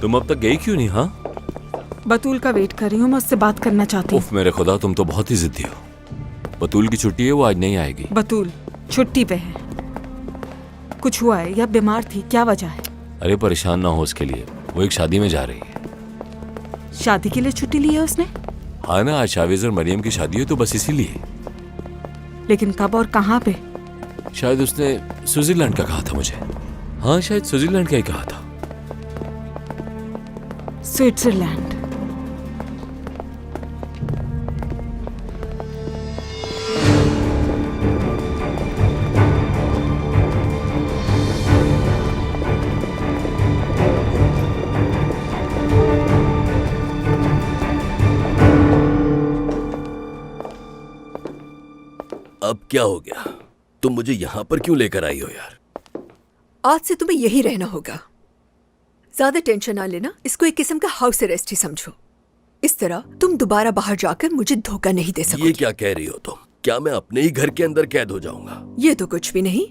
तुम अब तक गई क्यों नहीं? हाँ, बतूल का वेट कर रही हूँ, मैं उससे बात करना चाहती हूँ। उफ मेरे खुदा, तुम तो बहुत ही जिद्दी हो। बतूल की छुट्टी है, वो आज नहीं आएगी। बतूल छुट्टी पे है। कुछ हुआ है या बीमार थी? क्या वजह है? अरे परेशान ना हो उसके लिए, वो एक शादी में जा रही है। शादी के लिए छुट्टी ली है उसने? हाँ ना, आज शावेज और मरियम की शादी है, तो बस इसीलिए। लेकिन कब और कहाँ पे? शायद उसने स्विट्जरलैंड का कहा था मुझे। हाँ, शायद स्विट्जरलैंड का ही कहा था। स्विट्जरलैंड। अब क्या हो गया? तुम मुझे यहाँ पर क्यों लेकर आई हो यार? आज से तुम्हें यही रहना होगा। ज्यादा टेंशन ना लेना, इसको एक किस्म का हाउस अरेस्ट ही समझो। इस तरह तुम दोबारा बाहर जाकर मुझे धोखा नहीं दे सकोगे। ये क्या कह रही हो तुम? क्या मैं अपने ही घर के अंदर कैद हो जाऊंगा? ये तो कुछ भी नहीं,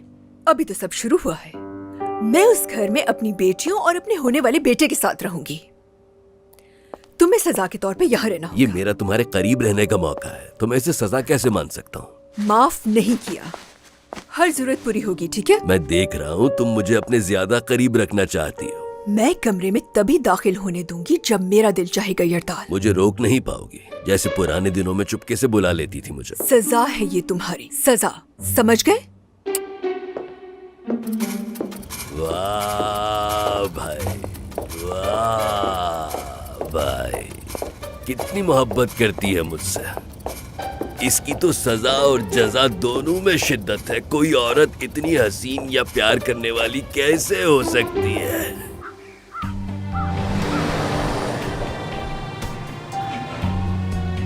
अभी तो सब शुरू हुआ है। मैं उस घर में अपनी बेटियों और अपने होने वाले बेटे के साथ रहूंगी। तुम्हें सजा के तौर पे यहाँ रहना होगा। ये मेरा तुम्हारे करीब रहने का मौका है, तो मैं इसे सजा कैसे मान सकता हूँ? माफ नहीं किया, हर जरूरत पूरी होगी, ठीक है? मैं देख रहा हूँ तुम मुझे अपने ज्यादा करीब रखना चाहती हो। मैं कमरे में तभी दाखिल होने दूंगी जब मेरा दिल चाहेगा यरदाल। मुझे रोक नहीं पाओगी, जैसे पुराने दिनों में चुपके से बुला लेती थी मुझे। सजा है ये तुम्हारी सजा, समझ गए? वाह भाई, वाह भाई, कितनी मोहब्बत करती है मुझसे। इसकी तो सजा और जजा दोनों में शिद्दत है। कोई औरत इतनी हसीन या प्यार करने वाली कैसे हो सकती है?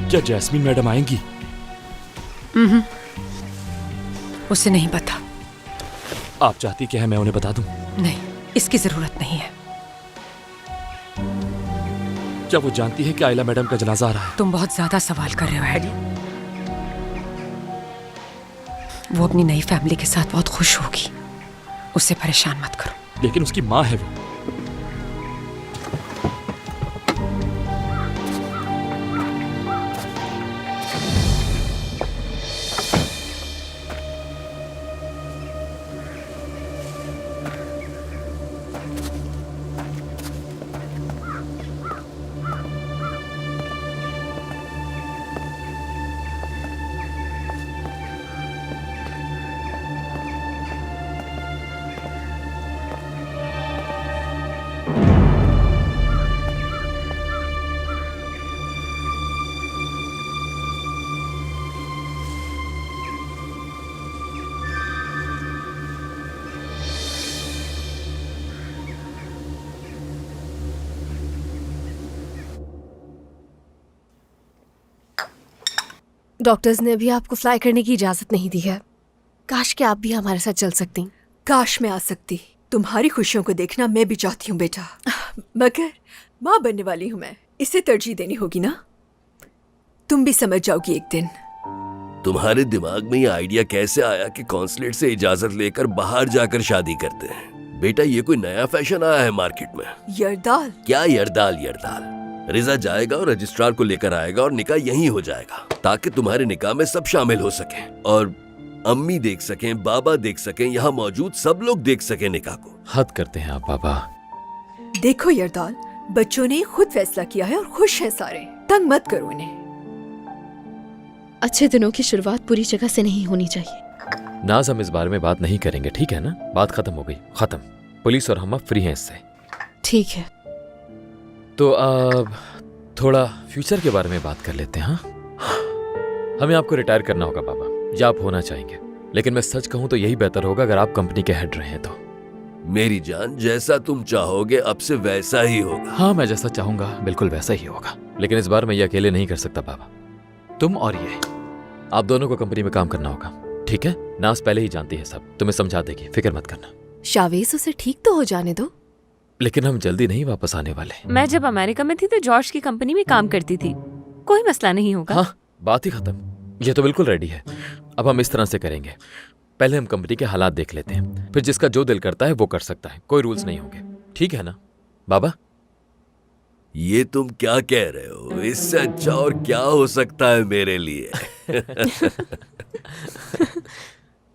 क्या जैस्मीन मैडम आएंगी? उसे नहीं पता। आप चाहती क्या है मैं उन्हें बता दूं? नहीं, इसकी जरूरत नहीं है। क्या वो जानती है कि आयला मैडम का जनाजा आ रहा है? तुम बहुत ज्यादा सवाल कर रहे हो हैडी। वो अपनी नई फैमिली के साथ बहुत खुश होगी, उसे परेशान मत करो। लेकिन उसकी माँ है वो। डॉक्टर्स ने अभी आपको फ्लाई करने की इजाजत नहीं दी है। काश कि आप भी हमारे साथ चल सकती। काश मैं आ सकती। तुम्हारी खुशियों को देखना मैं भी चाहती हूँ बेटा, मगर माँ बनने वाली हूँ मैं, इसे तरजीह देनी होगी ना। तुम भी समझ जाओगी एक दिन। तुम्हारे दिमाग में ये आइडिया कैसे आया कि कॉन्सुलेट से इजाजत लेकर बाहर जाकर शादी करते हैं? बेटा ये कोई नया फैशन आया है मार्केट में। यरदाल? क्या यरदाल? यरदाल रिजा जाएगा और रजिस्ट्रार को लेकर आएगा और निकाह यहीं हो जाएगा, ताकि तुम्हारे निकाह में सब शामिल हो सके और अम्मी देख सकें, बाबा देख सकें, यहाँ मौजूद सब लोग देख सकें निकाह को। हद करते हैं आप बाबा। देखो यरदाल, बच्चों ने खुद फैसला किया है और खुश हैं सारे, तंग मत करो इन्हें। अच्छे दिनों की शुरुआत पूरी जगह से नहीं होनी चाहिए। नाज, हम इस बारे में बात नहीं करेंगे, ठीक है ना? बात खत्म हो गई, खत्म। पुलिस और हम अब फ्री हैं इससे। ठीक है, तो अब थोड़ा फ्यूचर के बारे में बात कर लेते हैं। हाँ, हमें आपको रिटायर करना होगा बाबा, या आप होना चाहेंगे। लेकिन मैं सच कहूं तो यही बेहतर होगा अगर आप कंपनी के हेड रहे तो। मेरी जान, जैसा तुम चाहोगे अब से वैसा ही होगा। हाँ, मैं जैसा चाहूंगा बिल्कुल वैसा ही होगा। लेकिन इस बार मैं ये अकेले नहीं कर सकता बाबा। तुम और ये, आप दोनों को कंपनी में काम करना होगा, ठीक है? नाज पहले ही जानती है सब, तुम्हें समझा देगी, फिक्र मत करना। शावेज उसे ठीक तो हो जाने दो। लेकिन हम जल्दी नहीं वापस आने वाले। मैं जब अमेरिका में थी तो जॉर्ज की कंपनी में काम करती थी, कोई मसला नहीं होगा। हाँ, बात ही खत्म। ये तो बिल्कुल रेडी है। अब हम इस तरह से करेंगे, पहले हम कंपनी के हालात देख लेते हैं, फिर जिसका जो दिल करता है वो कर सकता है, कोई रूल्स नहीं होंगे, ठीक है ना बाबा? ये तुम क्या कह रहे हो? इससे अच्छा और क्या हो सकता है मेरे लिए?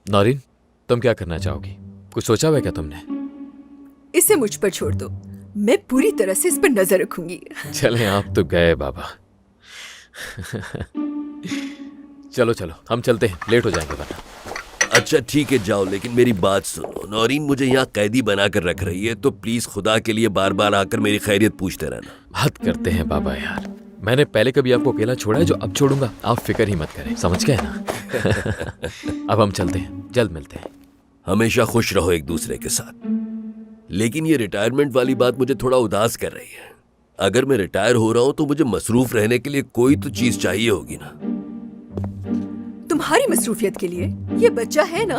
नौरीन, तुम क्या करना चाहोगी? कुछ सोचा हुआ है क्या तुमने? इसे मुझ पर छोड़ दो, मैं पूरी तरह से इस पर नजर रखूंगी। चलें, आप तो गए बाबा। चलो चलो, हम चलते हैं, लेट हो जाएंगे वरना। अच्छा ठीक है, जाओ, लेकिन मेरी बात सुनो। नौरीन मुझे यहाँ कैदी बनाकर रख रही है, तो प्लीज खुदा के लिए बार बार आकर मेरी खैरियत पूछते रहना। हद करते हैं बाबा यार, मैंने पहले कभी आपको अकेला छोड़ा है जो अब छोड़ूंगा? आप फिक्र ही मत करें, समझ गए ना? अब हम चलते हैं, जल्द मिलते हैं। हमेशा खुश रहो एक दूसरे के साथ। लेकिन ये रिटायरमेंट वाली बात मुझे थोड़ा उदास कर रही है। अगर मैं रिटायर हो रहा हूं तो मुझे मसरूफ रहने के लिए कोई तो चीज चाहिए होगी ना। तुम्हारी मसरूफियत के लिए ये बच्चा है ना।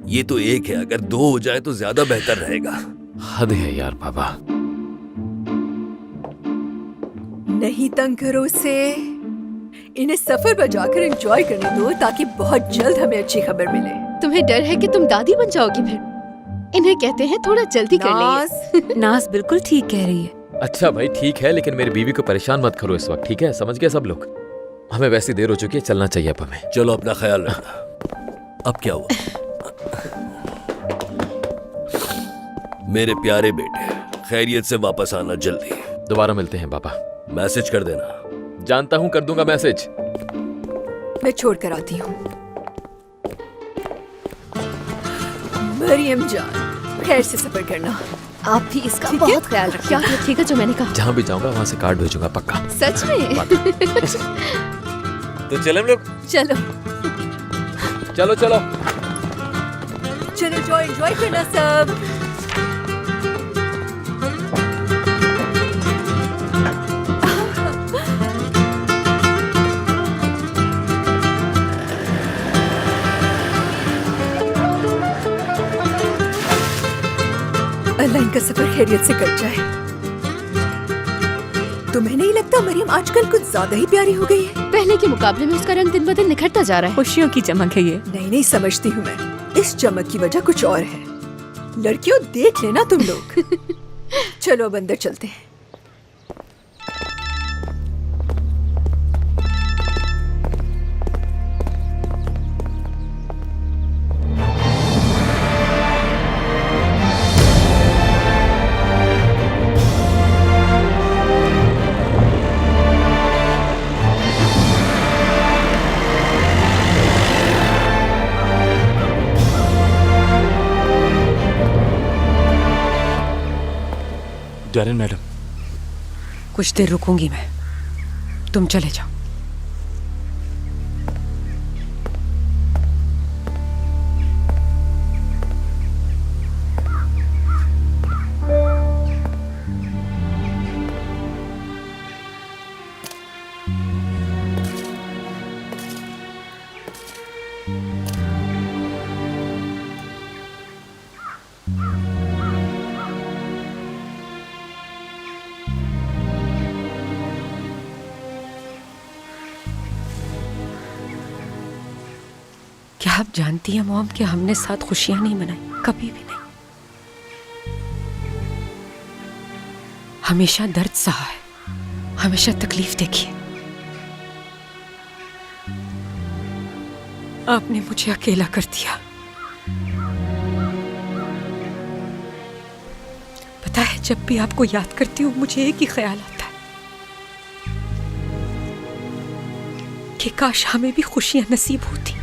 ये तो एक है, अगर दो हो जाए तो ज्यादा बेहतर रहेगा। हद है यार बाबा। नहीं तंग करो उसे, इन्हें सफर पर जाकर एंजॉय करने दो, ताकि बहुत जल्द हमें अच्छी खबर मिले। तुम्हें डर है कि तुम दादी बन जाओगी फिर? इन्हें कहते हैं थोड़ा जल्दी कर लिए। नाज बिल्कुल ठीक कह रही है। अच्छा भाई ठीक है, लेकिन मेरी बीवी को परेशान मत करो इस वक्त, ठीक है? समझ गए सब लोग? हमें वैसी देर हो चुकी है, चलना चाहिए अब हमें। चलो अपना ख्याल रखना। अब क्या हुआ? मेरे प्यारे बेटे, खैरियत से वापस आना जल्दी। दोबारा मिलते हैं बाबा। मैसेज कर देना। जानता हूं, कर दूंगा मैसेज। मैं छोड़ कर आती हूँ। मरियम जान, खैर से सफर करना। आप भी इसका ठीक है? बहुत ख्याल रखिए। क्या ठीक है जो मैंने कहा? जहां भी जाऊंगा वहां से कार्ड भेजूंगा पक्का। सच में? तो चले हम लोग? चलो। चलो चलो। चलो जाओ, एंजॉय करना सब। अल्लाह इनका सफर खैरियत से कट जाए। तुम्हें नहीं लगता मरियम आजकल कुछ ज्यादा ही प्यारी हो गई है? पहले के मुकाबले में उसका रंग दिन ब दिन निखरता जा रहा है। खुशियों की चमक है ये। नहीं समझती हूँ मैं, इस चमक की वजह कुछ और है। लड़कियों देख लेना तुम लोग। चलो अब अंदर चलते हैं। डैरेन मैडम, कुछ देर रुकूंगी मैं, तुम चले जाओ। क्या आप जानती हैं मॉम कि हमने साथ खुशियां नहीं मनाई? कभी भी नहीं। हमेशा दर्द सहा है, हमेशा तकलीफ देखी है। आपने मुझे अकेला कर दिया। पता है, जब भी आपको याद करती हूँ मुझे एक ही ख्याल आता है कि काश हमें भी खुशियां नसीब होती।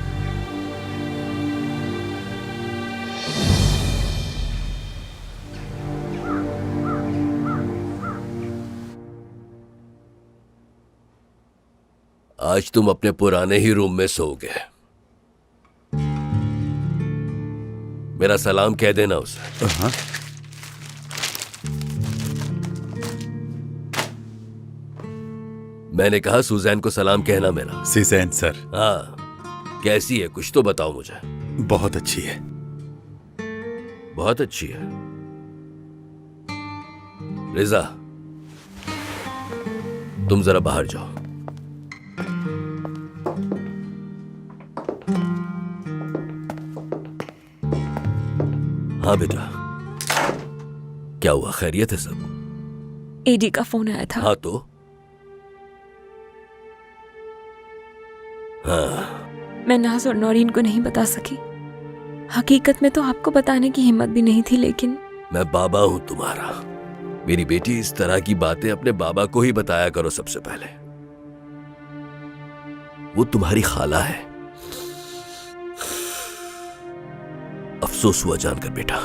आज तुम अपने पुराने ही रूम में सोओगे। मेरा सलाम कह देना उसे। हाँ। मैंने कहा सुजैन को सलाम कहना मेरा। सुजैन सर। हाँ, कैसी है कुछ तो बताओ मुझे। बहुत अच्छी है। बहुत अच्छी है। रिजा, तुम जरा बाहर जाओ। हाँ बेटा, क्या हुआ? खैरियत है सब? एडी का फोन आया था। हाँ तो हाँ, मैं नाज और नौरीन को नहीं बता सकी। हकीकत में तो आपको बताने की हिम्मत भी नहीं थी, लेकिन मैं बाबा हूं तुम्हारा। मेरी बेटी, इस तरह की बातें अपने बाबा को ही बताया करो सबसे पहले। वो तुम्हारी खाला है। अफसोस हुआ जानकर बेटा।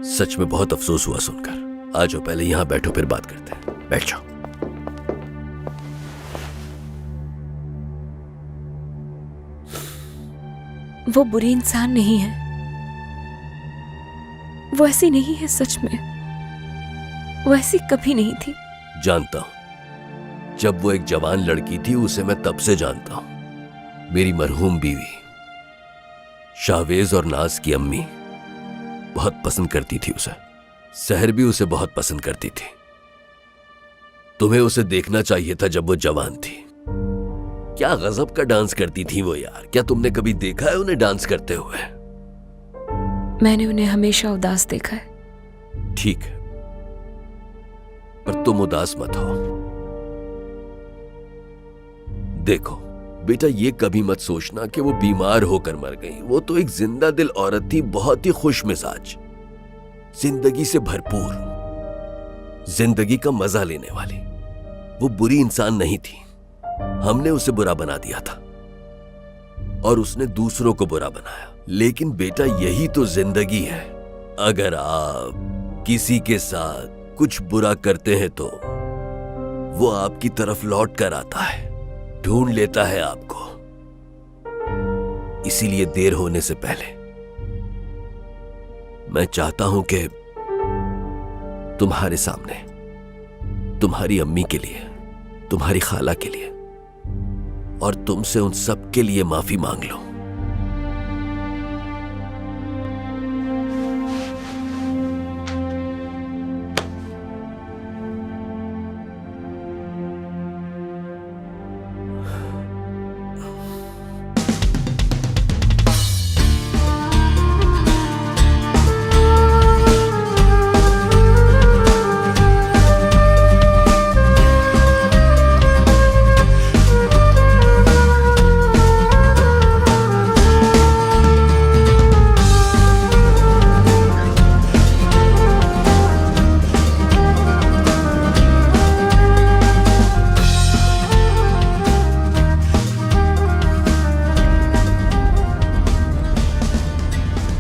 सच में बहुत अफसोस हुआ सुनकर। आ जाओ, पहले यहां बैठो, फिर बात करते हैं। बैठ जाओ। वो बुरी इंसान नहीं है, वो ऐसी नहीं है। सच में वो ऐसी कभी नहीं थी। जानता हूं, जब वो एक जवान लड़की थी उसे मैं तब से जानता हूं। मेरी मरहूम बीवी शाहवेज और नाज की अम्मी बहुत पसंद करती थी उसे। सहर भी उसे बहुत पसंद करती थी। तुम्हें उसे देखना चाहिए था जब वो जवान थी। क्या गजब का डांस करती थी वो यार। क्या तुमने कभी देखा है उन्हें डांस करते हुए? मैंने उन्हें हमेशा उदास देखा है। ठीक है, पर तुम उदास मत हो। देखो बेटा, ये कभी मत सोचना कि वो बीमार होकर मर गई। वो तो एक जिंदा दिल औरत थी, बहुत ही खुश मिजाज, जिंदगी से भरपूर, जिंदगी का मजा लेने वाली। वो बुरी इंसान नहीं थी। हमने उसे बुरा बना दिया था और उसने दूसरों को बुरा बनाया। लेकिन बेटा, यही तो जिंदगी है। अगर आप किसी के साथ कुछ बुरा करते हैं तो वो आपकी तरफ लौट कर आता है, ढूंढ लेता है आपको। इसीलिए देर होने से पहले मैं चाहता हूं कि तुम्हारे सामने, तुम्हारी अम्मी के लिए, तुम्हारी खाला के लिए और तुमसे उन सब के लिए माफी मांग लो।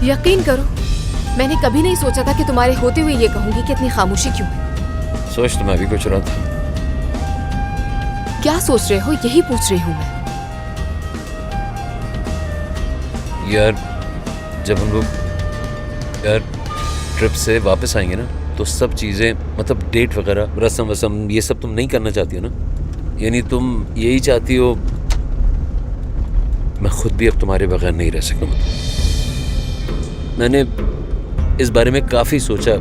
यकीन करो, मैंने कभी नहीं सोचा था कि तुम्हारे होते हुए ये कहूंगी कि इतनी खामोशी क्यों। सोच तो मैं भी कुछ रहा था। क्या सोच रहे हो, यही पूछ रही हूं मैं। यार, जब हम लोग यार ट्रिप से वापस आएंगे ना, तो सब चीज़ें, मतलब डेट वगैरह, रस्म वसम, ये सब तुम नहीं करना चाहती हो ना? यानी तुम यही चाहती हो मैं खुद भी अब तुम्हारे बगैर नहीं रह सकूँ। मैंने इस बारे में काफ़ी सोचा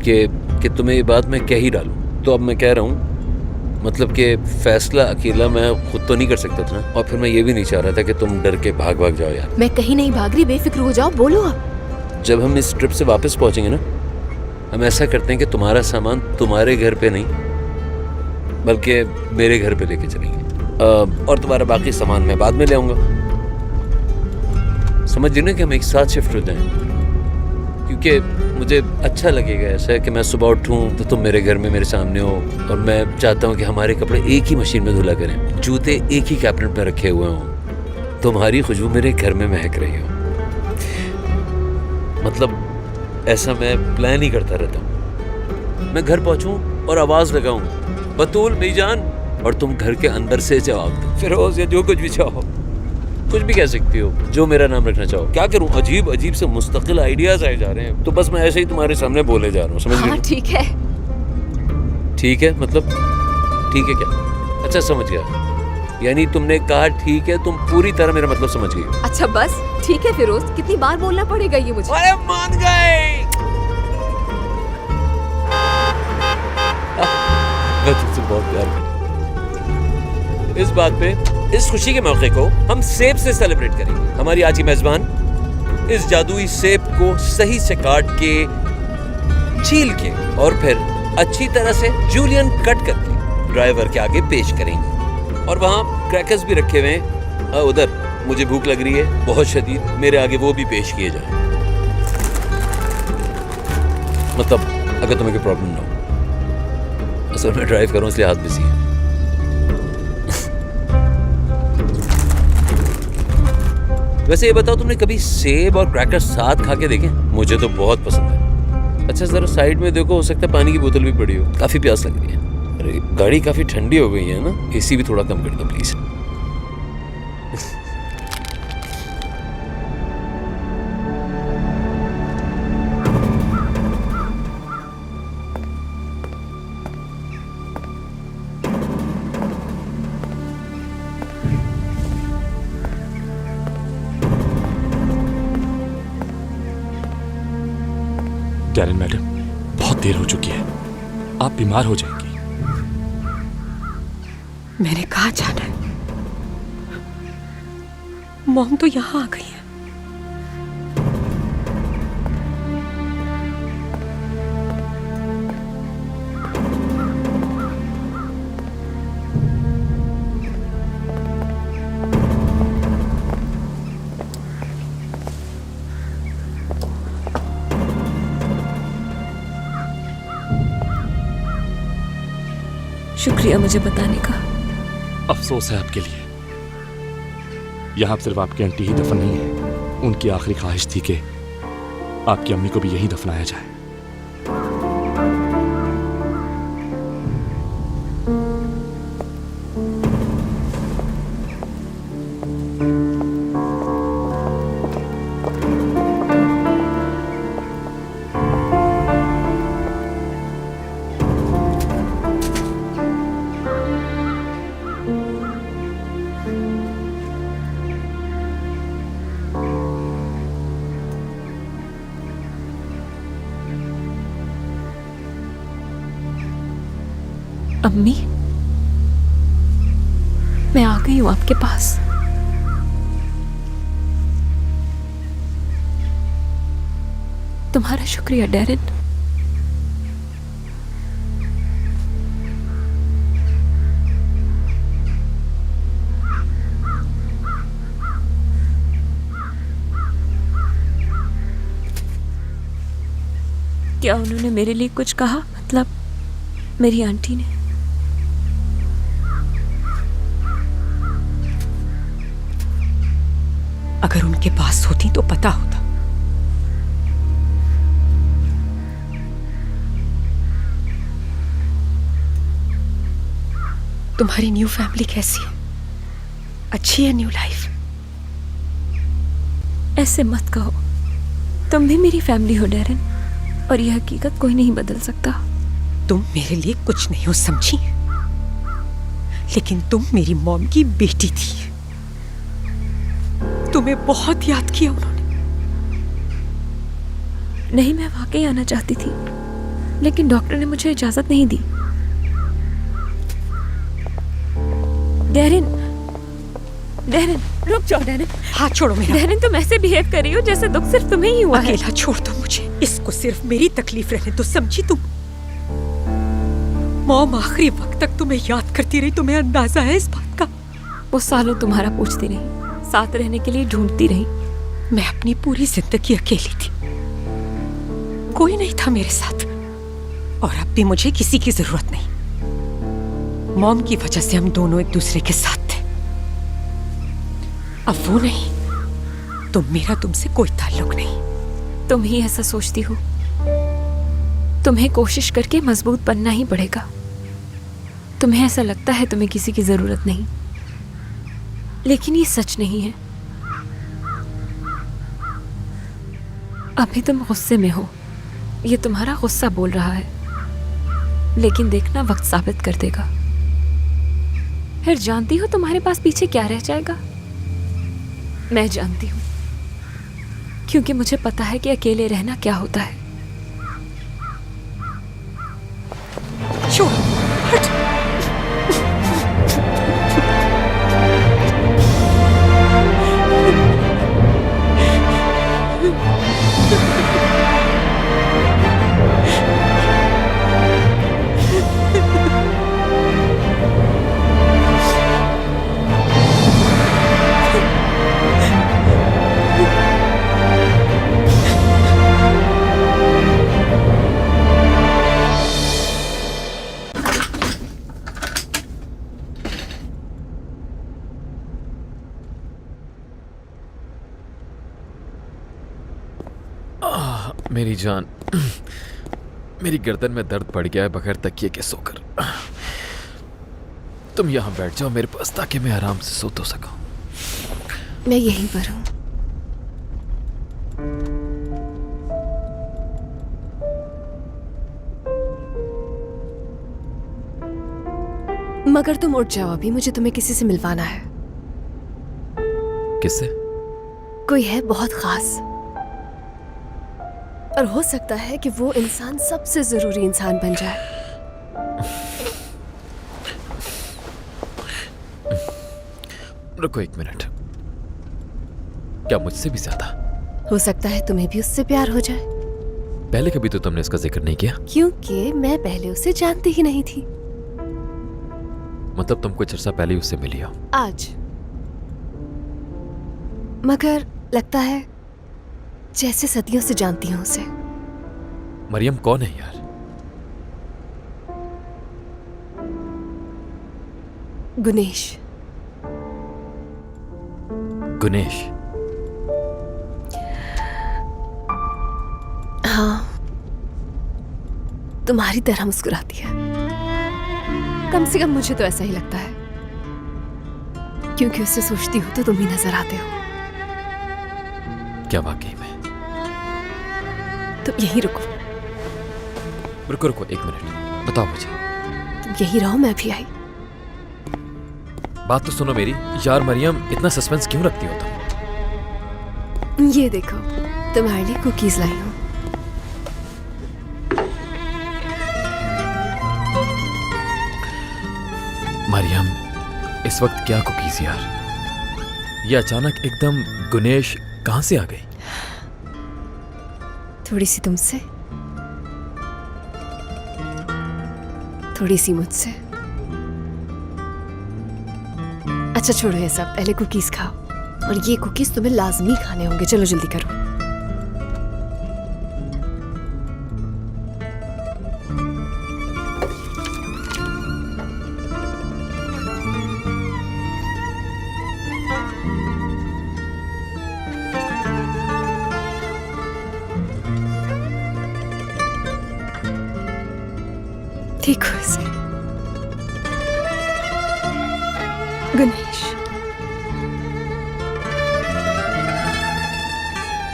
कि तुम्हें ये बात मैं कह ही डालूं, तो अब मैं कह रहा हूँ। मतलब कि फैसला अकेला मैं खुद तो नहीं कर सकता था ना, और फिर मैं ये भी नहीं चाह रहा था कि तुम डर के भाग जाओ यार। मैं कहीं नहीं भाग रही, बेफिक्र हो जाओ, बोलो अब। जब हम इस ट्रिप से वापस पहुँचेंगे ना, हम ऐसा करते हैं कि तुम्हारा सामान तुम्हारे घर पे नहीं बल्कि मेरे घर पे लेके चलेंगे, और तुम्हारा बाकी सामान मैं बाद में ले आऊँगा। समझ रही ना कि हम एक साथ शिफ्ट हो जाएं, क्योंकि मुझे अच्छा लगेगा ऐसा है कि मैं सुबह उठूं तो तुम मेरे घर में मेरे सामने हो, और मैं चाहता हूं कि हमारे कपड़े एक ही मशीन में धुला करें, जूते एक ही कैबिनेट में रखे हुए हों, तुम्हारी खुशबू मेरे घर में महक रही हो। मतलब ऐसा मैं प्लान ही करता रहता हूँ। मैं घर पहुँचूँ और आवाज़ लगाऊँ, बतूल मीजान, और तुम घर के अंदर से जवाब दो, फिरोज, या जो कुछ भी चाहो, कुछ भी कह सकती हो, जो मेरा नाम रखना चाहो। क्या करूं, अजीब अजीब से मुस्तकिल आइडियाज आए जा रहे हैं, तो बस मैं ऐसे ही तुम्हारे सामने बोले जा रहा हूँ। समझ हाँ, ठीक है। ठीक है मतलब ठीक है क्या? अच्छा, समझ गया। यानी तुमने कहा ठीक है, तुम पूरी तरह मेरा मतलब समझ गई। अच्छा बस ठीक है फिरोज, कितनी बार बोलना पड़ेगा ये मुझे? अरे मान गए। मैं तुझसे बहुत प्यार करता हूं। इस बात पे, इस खुशी के मौके को हम सेब से सेलिब्रेट करेंगे। हमारी आज की मेजबान इस जादुई सेब को सही से काट के, छील के और फिर अच्छी तरह से जूलियन कट करके ड्राइवर के आगे पेश करेंगे। और वहाँ क्रैकर्स भी रखे हुए हैं उधर। मुझे भूख लग रही है बहुत शदीद, मेरे आगे वो भी पेश किए जाए। मतलब अगर तुम्हें कोई प्रॉब्लम ना हो। असल में ड्राइव करूँ इसलिए हाथ बिजी है। वैसे ये बताओ, तुमने कभी सेब और क्रैकर साथ खा के देखे? मुझे तो बहुत पसंद है। अच्छा जरा साइड में देखो, हो सकता है पानी की बोतल भी पड़ी हो, काफी प्यास लग रही है। अरे गाड़ी काफी ठंडी हो गई है ना, एसी भी थोड़ा कम कर दो प्लीज। कैरन मैडम, बहुत देर हो चुकी है, आप बीमार हो जाएंगी। मैंने कहा जाना है? मॉम तो यहाँ आ गई है। शुक्रिया मुझे बताने का। अफसोस है आपके लिए, यहाँ सिर्फ आपकी आंटी ही दफन नहीं है। उनकी आखिरी ख्वाहिश थी कि आपकी अम्मी को भी यहीं दफनाया जाए। अम्मी, मैं आ गई हूं आपके पास। तुम्हारा शुक्रिया डैरेन। क्या उन्होंने मेरे लिए कुछ कहा? मतलब मेरी आंटी ने? अगर उनके पास होती तो पता होता। तुम्हारी न्यू फैमिली कैसी है? अच्छी है न्यू लाइफ? ऐसे मत कहो, तुम भी मेरी फैमिली हो डैरेन, और यह हकीकत कोई नहीं बदल सकता। तुम मेरे लिए कुछ नहीं हो समझी, लेकिन तुम मेरी मॉम की बेटी थी। तुम्हें बहुत याद किया उन्होंने। नहीं, मैं वाकई आना चाहती थी, लेकिन डॉक्टर ने मुझे इजाजत नहीं दी। डैरेन, डैरेन, रुक जाओ डैरेन। हाथ छोड़ो मेरा। डैरेन, तुम ऐसे बिहेव कर रही हो जैसे दुख सिर्फ तुम्हें ही हुआ है। अकेला छोड़ दो मुझे, इसको सिर्फ मेरी तकलीफ रहने दो, समझी तुम? मॉम आखिरी वक्त तक तुम्हें याद करती रही, तुम्हें अंदाजा है इस बात का? वो सालों तुम्हारा पूछती रही, साथ रहने के लिए ढूंढती रही। मैं अपनी पूरी जिंदगी अकेली थी, कोई नहीं था मेरे साथ, और अब भी मुझे किसी की जरूरत नहीं। मॉम की वजह से हम दोनों एक दूसरे के साथ थे। अब वो नहीं तो मेरा तुमसे कोई ताल्लुक नहीं। तुम ही ऐसा सोचती हो। तुम्हें कोशिश करके मजबूत बनना ही पड़ेगा। तुम्हें ऐसा लगता है तुम्हें किसी की जरूरत नहीं, लेकिन ये सच नहीं है। अभी तुम गुस्से में हो, ये तुम्हारा गुस्सा बोल रहा है, लेकिन देखना वक्त साबित कर देगा। फिर जानती हो तुम्हारे पास पीछे क्या रह जाएगा? मैं जानती हूँ, क्योंकि मुझे पता है कि अकेले रहना क्या होता है। छोड़, हट। मेरी जान, मेरी गर्दन में दर्द पड़ गया है बगैर तकिए के सोकर। तुम यहाँ बैठ जाओ मेरे पास ताकि मैं आराम से सो तो सकूं। मैं यहीं पर हूँ। मगर तुम उठ जाओ अभी, मुझे तुम्हें किसी से मिलवाना है। किससे? कोई है बहुत खास, और हो सकता है कि वो इंसान सबसे जरूरी इंसान बन जाए। रुको एक मिनट, क्या मुझसे भी ज्यादा? हो सकता है तुम्हें भी उससे प्यार हो जाए, पहले कभी तो तुमने इसका जिक्र नहीं किया। क्योंकि मैं पहले उसे जानती ही नहीं थी। मतलब तुम कुछ अर्सा पहले ही उससे मिली हो? आज। मगर लगता है जैसे सदियों से जानती हूं उसे। मरियम कौन है यार? गुनेश। गुनेश? हाँ, तुम्हारी तरह मुस्कुराती है। कम से कम मुझे तो ऐसा ही लगता है, क्योंकि उससे सोचती हूँ तो तुम ही नजर आते हो। क्या वाकई में? तुम यहीं रुको। रुको रुको एक मिनट, बताओ मुझे। तुम यहीं रहो, मैं भी आई। बात तो सुनो मेरी। यार मरियम, इतना सस्पेंस क्यों रखती हो तुम? ये देखो, तुम्हारे लिए कुकीज लाई हूँ। मरियम, इस वक्त क्या कुकीज यार? ये अचानक एकदम गुनेश कहां से आ गई? थोड़ी सी तुमसे, थोड़ी सी मुझसे। अच्छा छोड़ो ये सब, पहले कुकीज खाओ। और ये कुकीज तुम्हें लाजमी खाने होंगे। चलो जल्दी करो। ठीक हो इसे। गुनेश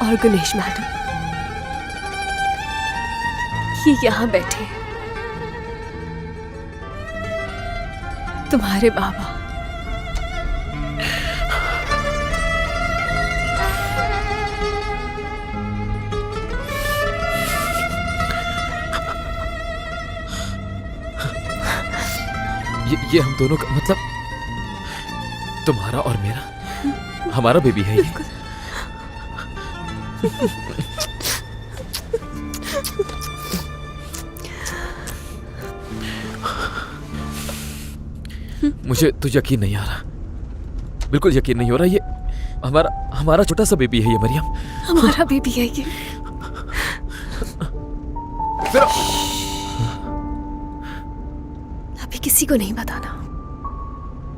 और गुनेश मैडम, ये यहां बैठे हैं, तुम्हारे बाबा। ये हम दोनों का मतलब तुम्हारा और मेरा, हमारा बेबी है ये। मुझे तो यकीन नहीं आ रहा, बिल्कुल यकीन नहीं हो रहा। ये हमारा छोटा सा बेबी है ये मरियम। हमारा बेबी है ये। अभी किसी को नहीं बताना,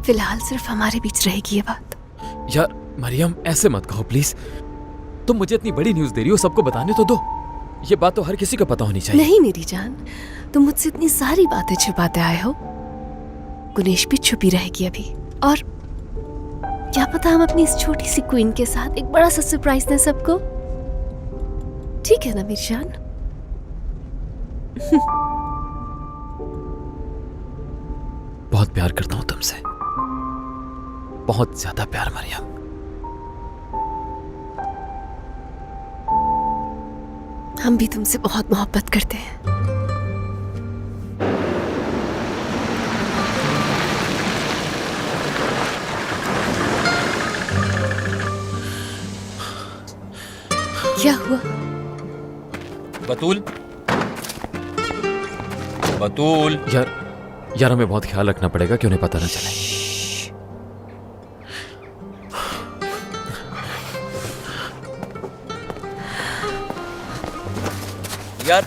फिलहाल सिर्फ हमारे बीच रहेगी ये बात। यार मरियम, ऐसे मत कहो प्लीज। तुम मुझे इतनी बड़ी न्यूज़ दे रही हो, सबको बताने तो दो। ये बात तो हर किसी को पता होनी चाहिए। नहीं मेरी जान, तुम मुझसे इतनी सारी बातें छुपाते आए हो। गुनेश भी छुपी रहेगी अभी, और क्या पता हम अपनी इस छोटी सी क्वीन के साथ एक बड़ा सा सरप्राइज दें सबको। ठीक है ना मेरी जान? बहुत प्यार करता हूं तुमसे, बहुत ज्यादा प्यार मरियम। हम भी तुमसे बहुत मोहब्बत करते हैं। क्या हुआ? बतूल, बतूल। यार हमें बहुत ख्याल रखना पड़ेगा कि उन्हें पता न चले। यार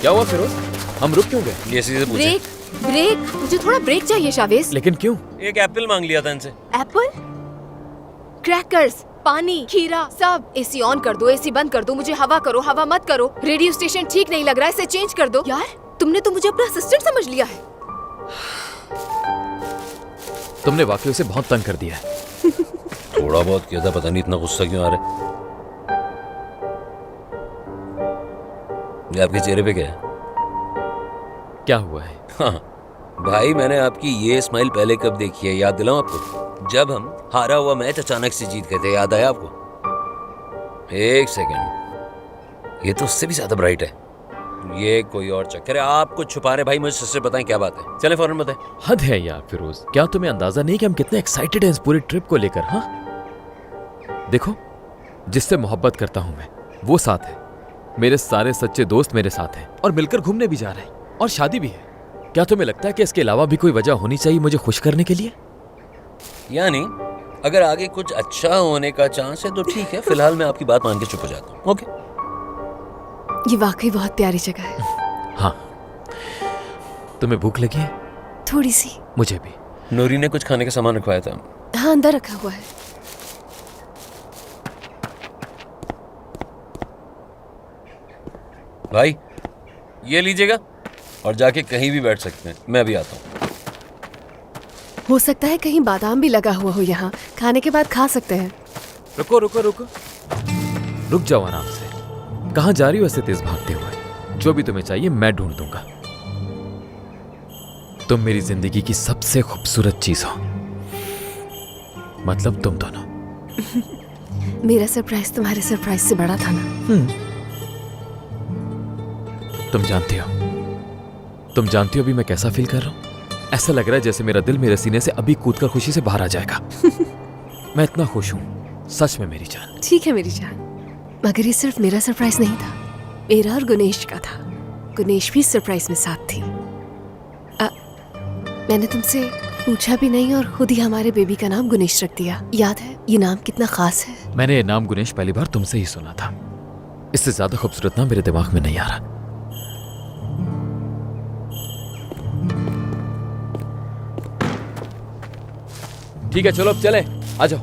क्या हुआ फिरोज? हम रुक क्यों गए? ये से पूछे। ब्रेक, ब्रेक, मुझे थोड़ा ब्रेक चाहिए शावेज। लेकिन क्यों? एक एप्पल मांग लिया था इनसे। एप्पल, क्रैकर्स, पानी, खीरा, सब। एसी ऑन कर दो, एसी बंद कर दो, मुझे हवा करो, हवा मत करो। रेडियो स्टेशन ठीक नहीं लग रहा है, इसे चेंज कर दो। यार तुमने तो मुझे अपना असिस्टेंट समझ लिया है। तुमने वाकई उसे बहुत तंग कर दिया है। थोड़ा बहुत किया था, पता नहीं इतना गुस्सा क्यों आ रहा है। ये आपके चेहरे पे क्या है? क्या हुआ है? हाँ भाई, मैंने आपकी ये स्माइल पहले कब देखी है, याद दिलाऊं आपको? जब हम हारा हुआ मैच अचानक से जीत गए थे, याद आया आपको? एक सेकंड, ये तो उससे भी ज्यादा ब्राइट है। ये कोई और चक्कर है, आप कुछ छुपा रहे भाई, मुझसे बताएं क्या बात है। चलें फौरन बताएं। हद है यार फिरोज, क्या तुम्हें अंदाजा नहीं कि हम कितने एक्साइटेड हैं इस पूरे ट्रिप को लेकर? हाँ देखो, जिससे मोहब्बत करता हूं मैं वो साथ है, मेरे सारे सच्चे दोस्त मेरे साथ हैं और मिलकर घूमने भी जा रहे हैं, और शादी भी है। क्या तुम्हें लगता है कि इसके अलावा भी कोई वजह होनी चाहिए मुझे खुश करने के लिए? यानी अगर आगे कुछ अच्छा होने का चांस है तो ठीक है, फिलहाल मैं आपकी बात मान के चुप हो जाता हूँ। ओके? ये वाकई बहुत प्यारी जगह है। हाँ, तुम्हें भूख लगी है? थोड़ी सी। मुझे भी। नूरी ने कुछ खाने का सामान रखवाया था। हाँ, अंदर रखा हुआ है। भाई ये लीजिएगा और जाके कहीं भी बैठ सकते हैं, मैं अभी आता हूँ। हो सकता है कहीं बादाम भी लगा हुआ हो यहाँ, खाने के बाद खा सकते हैं। रुको रुको रुको, रुक जाओ आराम से। कहाँ जा रही हो ऐसे तेज भागते हुए? जो भी तुम्हें चाहिए मैं ढूंढ दूंगा। तुम मेरी जिंदगी की सबसे खूबसूरत चीज हो, मतलब तुम दोनों। मेरा सरप्राइज तुम्हारे सरप्राइज से बड़ा था ना। तुम जानती हो अभी मैं कैसा फील कर रहा हूँ? ऐसा लग रहा है जैसे मेरा दिल मेरे सीने से अभी कूदकर खुशी से बाहर आ जाएगा। मैं इतना खुश हूँ, सच में मेरी जान। ठीक है मेरी जान, मगर ये सिर्फ मेरा सरप्राइज नहीं था, मेरा और गुनेश का था। गुनेश भी सरप्राइज में साथ थी। मैंने तुमसे पूछा भी नहीं और खुद ही हमारे बेबी का नाम गुनेश रख दिया। याद है ये नाम कितना खास है? मैंने ये नाम गुनेश पहली बार तुमसे ही सुना था। इससे ज्यादा खूबसूरत नाम मेरे दिमाग में नहीं आ रहा। ठीक है चलो अब चले, आ जाओ।